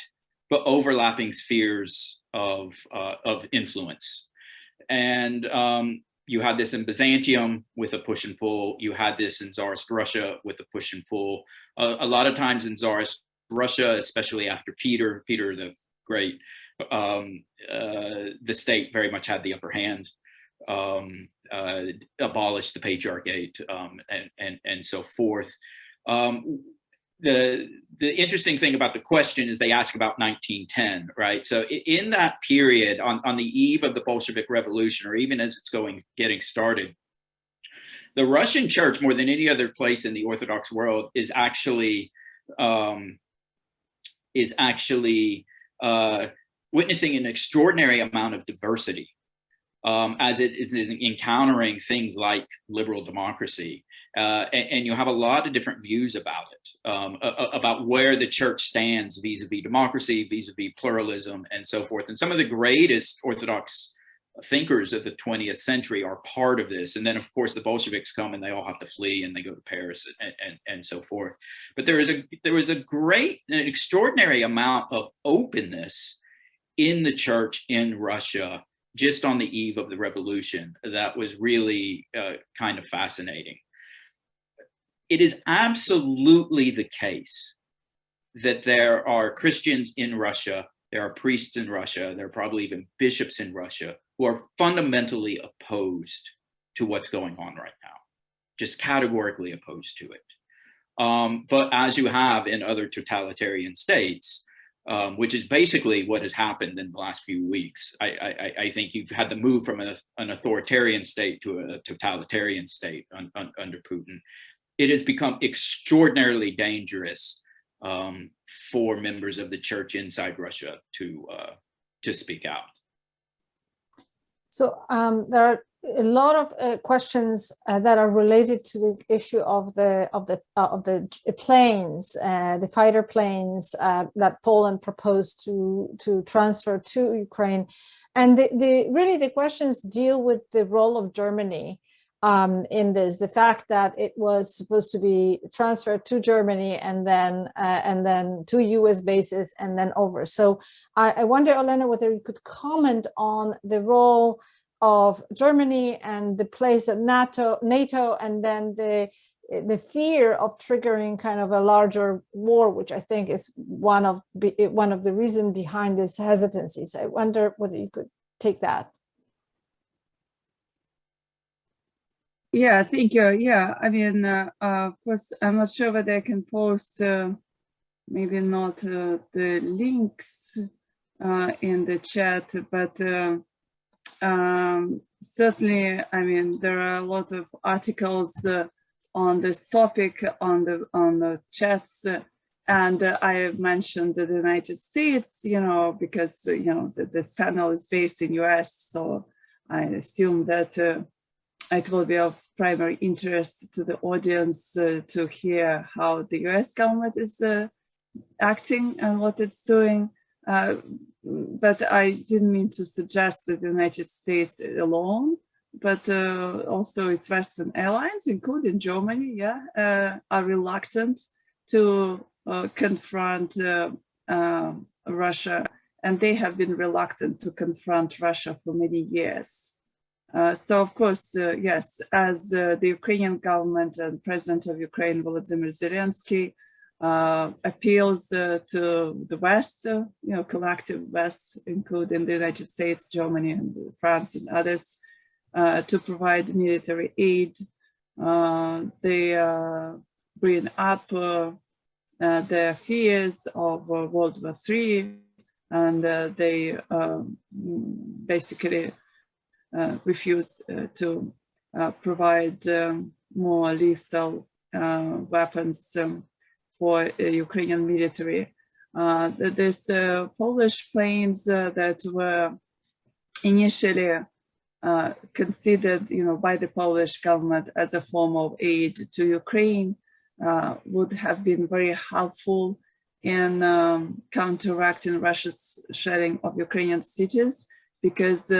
but overlapping spheres of influence. And you had this in Byzantium with a push and pull. You had this in Tsarist Russia with a push and pull. A lot of times in Tsarist Russia, especially after Peter the Great, the state very much had the upper hand, abolished the patriarchate, and so forth. The interesting thing about the question is they ask about 1910, right? So in that period, on the eve of the Bolshevik Revolution, or even as it's getting started, the Russian church, more than any other place in the Orthodox world, is actually witnessing an extraordinary amount of diversity as it is encountering things like liberal democracy. And you have a lot of different views about it, about where the church stands vis-a-vis democracy, vis-a-vis pluralism, and so forth. And some of the greatest Orthodox thinkers of the 20th century are part of this. And then, of course, the Bolsheviks come and they all have to flee and they go to Paris and so forth. But there was an extraordinary amount of openness in the church in Russia just on the eve of the revolution that was really kind of fascinating. It is absolutely the case that there are Christians in Russia, there are priests in Russia, there are probably even bishops in Russia who are fundamentally opposed to what's going on right now, just categorically opposed to it. But as you have in other totalitarian states, which is basically what has happened in the last few weeks, I think you've had the move from an authoritarian state to a totalitarian state under Putin. It has become extraordinarily dangerous for members of the church inside Russia to speak out. So there are a lot of questions that are related to the issue of the planes, the fighter planes that Poland proposed to transfer to Ukraine, and really the questions deal with the role of Germany in this, the fact that it was supposed to be transferred to Germany and then to US bases and then over. So I wonder, Olena, whether you could comment on the role of Germany and the place of NATO, and then the fear of triggering kind of a larger war, which I think is one of the reasons behind this hesitancy. So I wonder whether you could take that. Yeah, thank you. Yeah, I mean, of course, I'm not sure whether I can post, maybe not the links in the chat, but certainly, I mean, there are a lot of articles on this topic on the chats, and I have mentioned the United States, you know, because you know this panel is based in US, so I assume that it will be of primary interest to the audience to hear how the US government is acting and what it's doing. But I didn't mean to suggest that the United States alone, but also its Western allies, including Germany, are reluctant to confront Russia, and they have been reluctant to confront Russia for many years. So, of course, yes, as the Ukrainian government and President of Ukraine, Volodymyr Zelensky, appeals to the West, you know, collective West, including the United States, Germany, and France, and others, to provide military aid. They bring up their fears of World War III, and they basically refuse to provide more lethal weapons for Ukrainian military. These Polish planes that were initially considered, you know, by the Polish government as a form of aid to Ukraine would have been very helpful in counteracting Russia's sharing of Ukrainian cities, because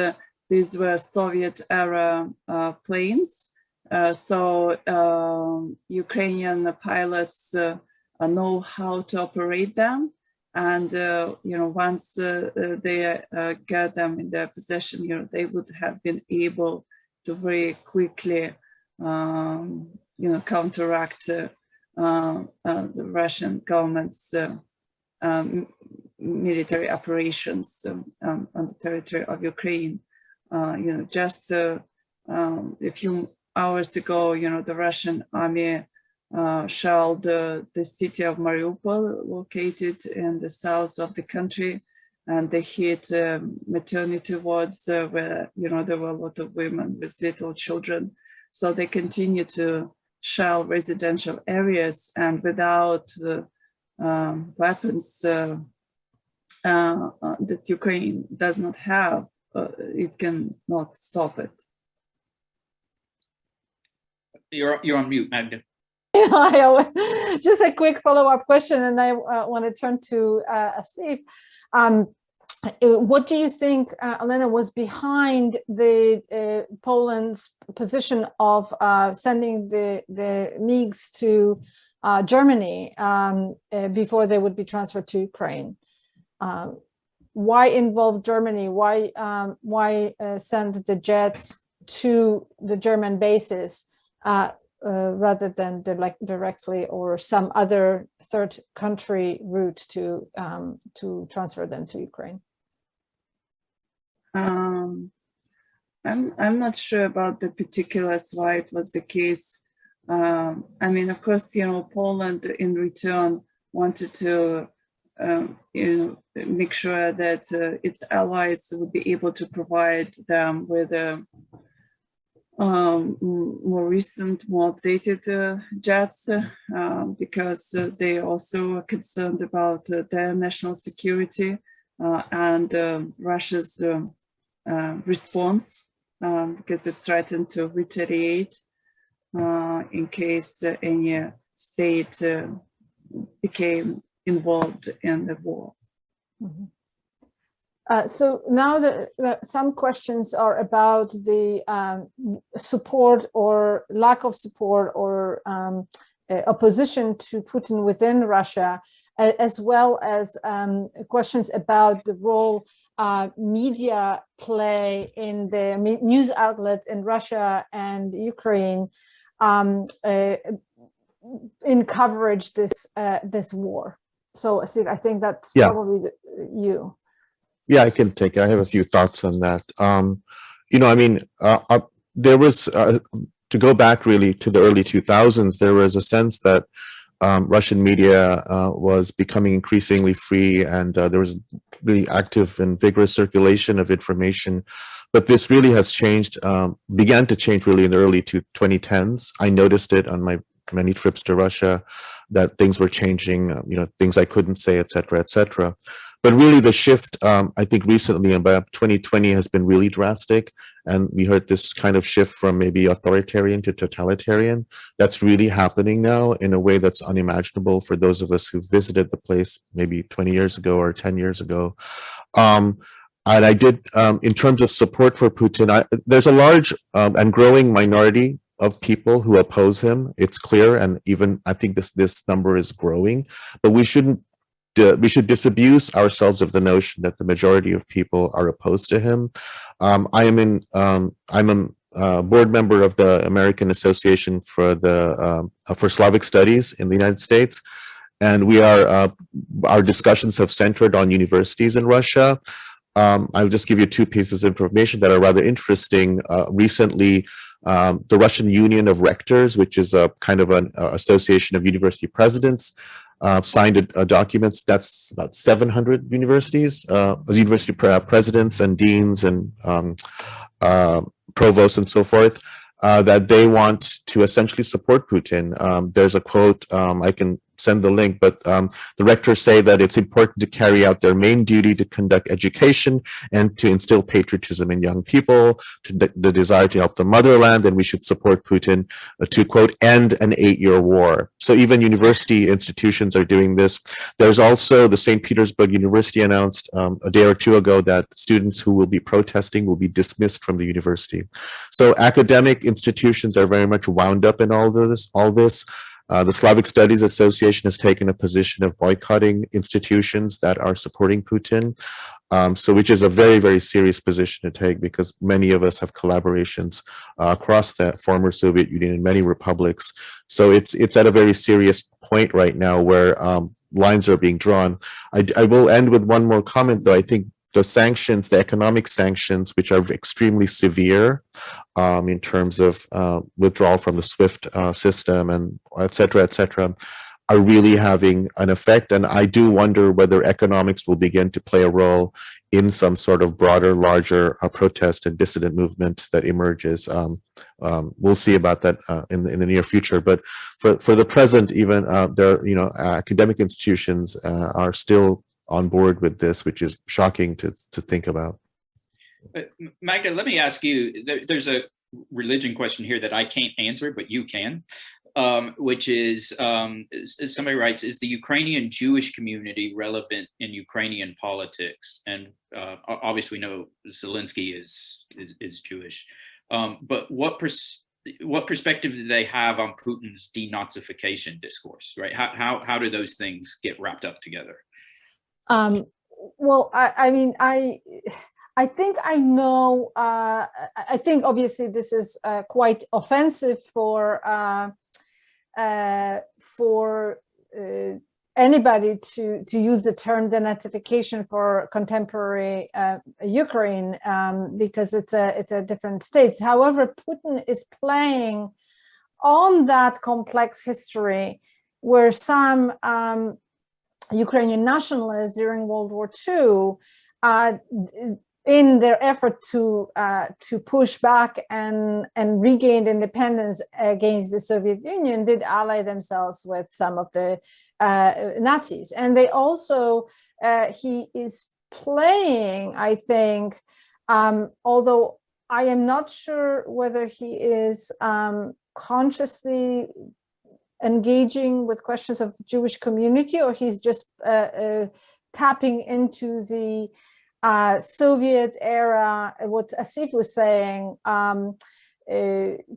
these were Soviet-era planes Ukrainian pilots know how to operate them, and once they get them in their possession, they would have been able to very quickly counteract the Russian government's military operations on the territory of Ukraine. Just a few hours ago, the Russian army shelled the city of Mariupol, located in the south of the country, and they hit maternity wards where there were a lot of women with little children. So they continue to shell residential areas, and without the weapons that Ukraine does not have, it cannot stop it. You're on mute, Magda. Just a quick follow-up question, and I want to turn to Asif. What do you think, Olena, was behind the Poland's position of sending the MiGs to Germany before they would be transferred to Ukraine? Why involve Germany? Why send the jets to the German bases rather than directly or some other third country route to transfer them to Ukraine? I'm not sure about the particulars why it was the case. I mean, of course, Poland in return wanted to make sure that its allies would be able to provide them with more recent, more updated jets, because they also are concerned about their national security and Russia's response, because it threatened to retaliate in case any state became involved in the war. Mm-hmm. So now some questions are about the support or lack of support or opposition to Putin within Russia, as well as questions about the role media play in the news outlets in Russia and Ukraine in coverage this war. So Asif, I think that's probably you. Yeah, I can take it. I have a few thoughts on that. There was, to go back really to the early 2000s, there was a sense that Russian media was becoming increasingly free, and there was really active and vigorous circulation of information. But this really has changed, began to change really in the early 2010s. I noticed it on my many trips to Russia, that things were changing, things I couldn't say, et cetera, et cetera. But really the shift, I think recently about 2020 has been really drastic. And we heard this kind of shift from maybe authoritarian to totalitarian. That's really happening now in a way that's unimaginable for those of us who visited the place maybe 20 years ago or 10 years ago. And I did, in terms of support for Putin, there's a large and growing minority of people who oppose him. It's clear, and even I think this number is growing. But we should disabuse ourselves of the notion that the majority of people are opposed to him. I'm a board member of the American Association for Slavic Studies in the United States, and our discussions have centered on universities in Russia. I'll just give you two pieces of information that are rather interesting. Recently, the Russian Union of Rectors, which is a kind of an association of university presidents, signed a document that's about 700 universities, university presidents and deans and provosts and so forth, that they want to essentially support Putin. There's a quote, I can send the link, but the rectors say that it's important to carry out their main duty to conduct education and to instill patriotism in young people, to the desire to help the motherland, and we should support Putin to, quote, end an 8-year war. So even university institutions are doing this. There's also the St. Petersburg University announced a day or two ago that students who will be protesting will be dismissed from the university. So academic institutions are very much wound up in all this. The Slavic Studies Association has taken a position of boycotting institutions that are supporting Putin, so which is a very, very serious position to take, because many of us have collaborations across the former Soviet Union in many republics. So it's at a very serious point right now where lines are being drawn. I will end with one more comment, though. I think the sanctions, the economic sanctions, which are extremely severe in terms of withdrawal from the SWIFT system and et cetera, are really having an effect. And I do wonder whether economics will begin to play a role in some sort of broader, larger protest and dissident movement that emerges. We'll see about that in the near future. But for the present, even academic institutions are still on board with this, which is shocking to think about. Magda, let me ask you, there's a religion question here that I can't answer, but you can, which is, somebody writes, is the Ukrainian Jewish community relevant in Ukrainian politics? And obviously we know Zelensky is Jewish, but what perspective do they have on Putin's denazification discourse, right? How do those things get wrapped up together? Well, I think I know. I think obviously this is quite offensive for anybody to use the term denazification for contemporary Ukraine, because it's a different state. However, Putin is playing on that complex history where some Ukrainian nationalists during World War II, in their effort to push back and regain independence against the Soviet Union, did ally themselves with some of the Nazis. And they also, he is playing, I think, although I am not sure whether he is consciously engaging with questions of the Jewish community, or he's just tapping into the Soviet era, what Asif was saying,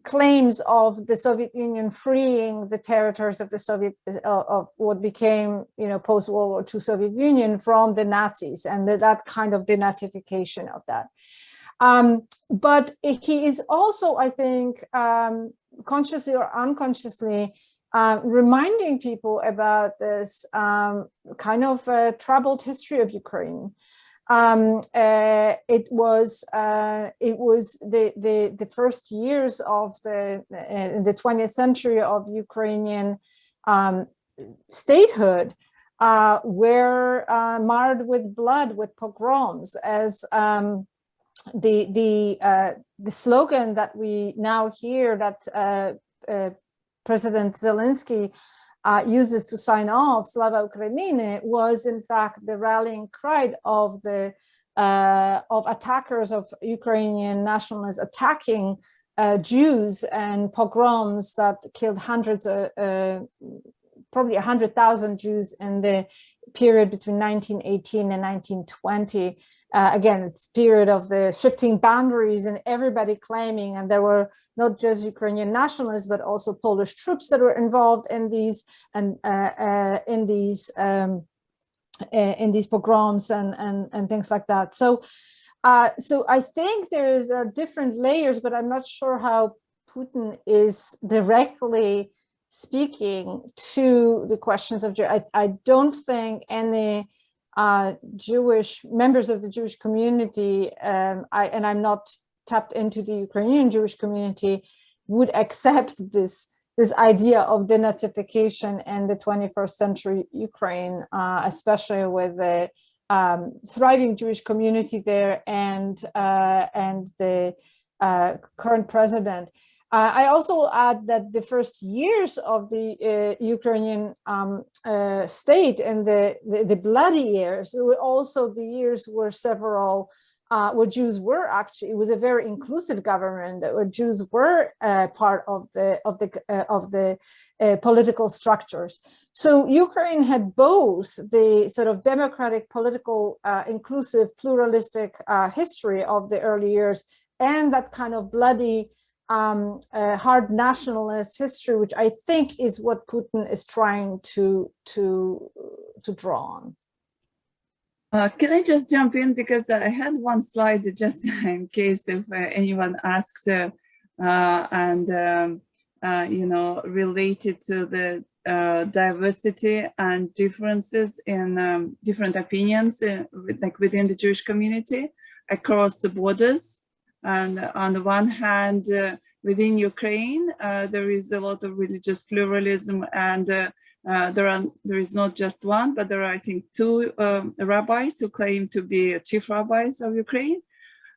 claims of the Soviet Union freeing the territories of the Soviet, of what became, post-World War II Soviet Union from the Nazis, and that kind of denazification of that. But he is also, I think, consciously or unconsciously, reminding people about this kind of troubled history of Ukraine. It was the first years of the 20th century of Ukrainian statehood were marred with blood, with pogroms, as the slogan that we now hear that President Zelensky uses to sign off Slava Ukraini was in fact the rallying cry of the attackers, of Ukrainian nationalists attacking Jews, and pogroms that killed hundreds, probably 100,000 Jews in the period between 1918 and 1920. Again, it's period of the shifting boundaries and everybody claiming, and there were not just Ukrainian nationalists, but also Polish troops that were involved in these and in these pogroms and things like that. So I think there's different layers, but I'm not sure how Putin is directly speaking to the questions of I don't think any Jewish members of the Jewish community, and I'm not tapped into the Ukrainian Jewish community, would accept this idea of denazification in the 21st century Ukraine, especially with the thriving Jewish community there and the current president. I also add that the first years of the Ukrainian state and the bloody years were also the years where several where Jews were actually, it was a very inclusive government where Jews were part of the political structures. So Ukraine had both the sort of democratic, political, inclusive, pluralistic history of the early years and that kind of bloody, hard nationalist history, which I think is what Putin is trying to draw on. Can I just jump in, because I had one slide just in case if anyone asked, you know, related to the diversity and differences in different opinions, like within the Jewish community across the borders. And on the one hand, within Ukraine, there is a lot of religious pluralism, and there is not just one, but there are, I think, two rabbis who claim to be chief rabbis of Ukraine.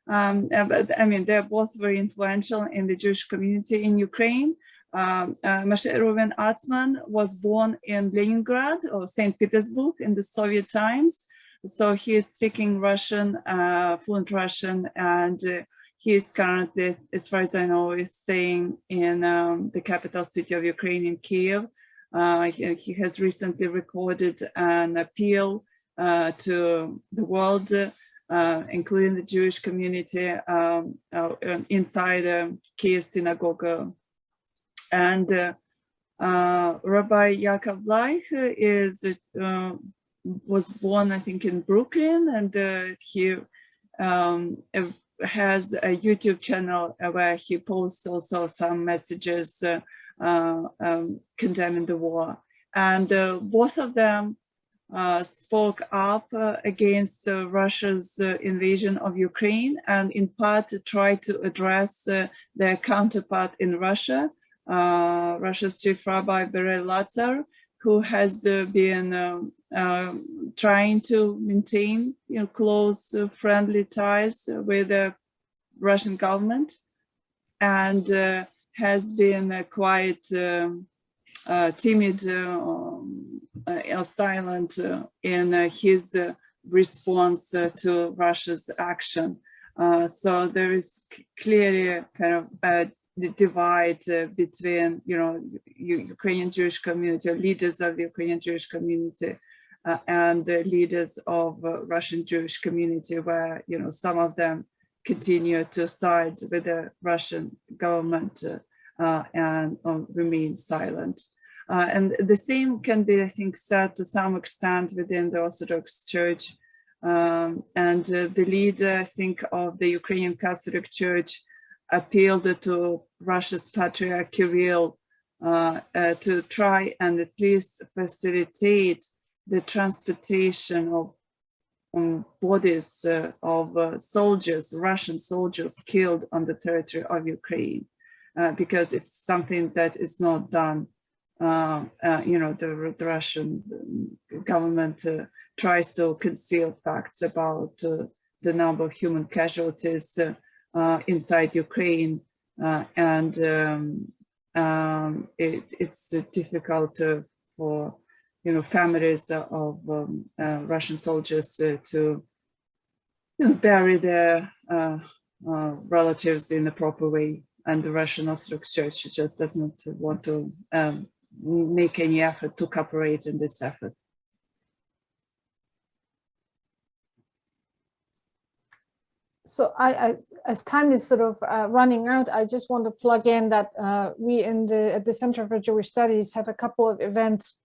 But I mean, they're both very influential in the Jewish community in Ukraine. Moshe Reuven Atzman was born in Leningrad or St. Petersburg in the Soviet times. So he is speaking Russian, fluent Russian, and he is currently, as far as I know, is staying in the capital city of Ukraine, in Kyiv. He has recently recorded an appeal to the world, including the Jewish community, inside Kyiv synagogue. And Rabbi Yaakov Bleich was born, I think, in Brooklyn, and he has a YouTube channel where he posts also some messages condemning the war. And both of them spoke up against Russia's invasion of Ukraine, and in part to try to address their counterpart in Russia, Russia's chief rabbi Berel Lazar, who has been trying to maintain, you know, close, friendly ties with the Russian government, and has been quite timid or silent in his response to Russia's action. So there is clearly kind of a divide between, you know, Ukrainian Jewish community, leaders of the Ukrainian Jewish community, and the leaders of Russian Jewish community, where, you know, some of them continue to side with the Russian government and remain silent. And the same can be, I think, said to some extent within the Orthodox Church. And the leader, I think, of the Ukrainian Catholic Church appealed to Russia's Patriarch Kirill to try and at least facilitate the transportation of bodies of soldiers, Russian soldiers killed on the territory of Ukraine, because it's something that is not done. You know, the Russian government tries to conceal facts about the number of human casualties inside Ukraine, and it's difficult for, you know, families of Russian soldiers to, you know, bury their relatives in the proper way, and the Russian Orthodox Church just doesn't want to make any effort to cooperate in this effort. So as time is sort of running out, I just want to plug in that we at the Center for Jewish Studies have a couple of events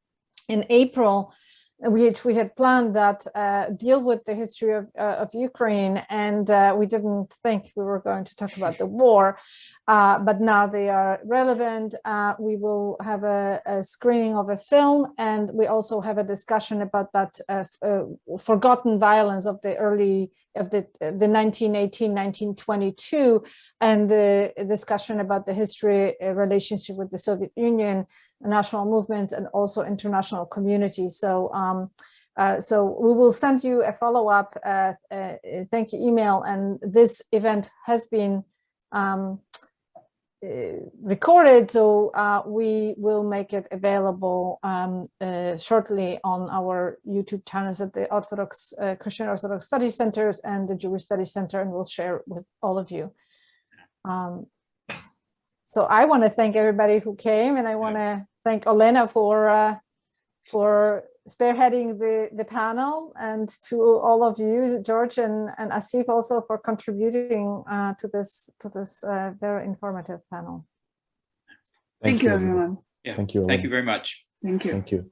in April, which we had planned that deal with the history of Ukraine, and we didn't think we were going to talk about the war, but now they are relevant. We will have a screening of a film, and we also have a discussion about that forgotten violence of the 1918-1922, and the discussion about the history relationship with the Soviet Union, national movements, and also international community. So so we will send you a follow-up thank you email, and this event has been recorded, so we will make it available shortly on our YouTube channels at the Orthodox Christian Orthodox Study Centers and the Jewish Study Center, and we'll share with all of you. So I want to thank everybody who came, and I want to thank Olena for spearheading the panel, and to all of you, George and Asif, also for contributing to this very informative panel. Thank you, everyone. Yeah. Thank you. Thank you very much. Thank you. Thank you.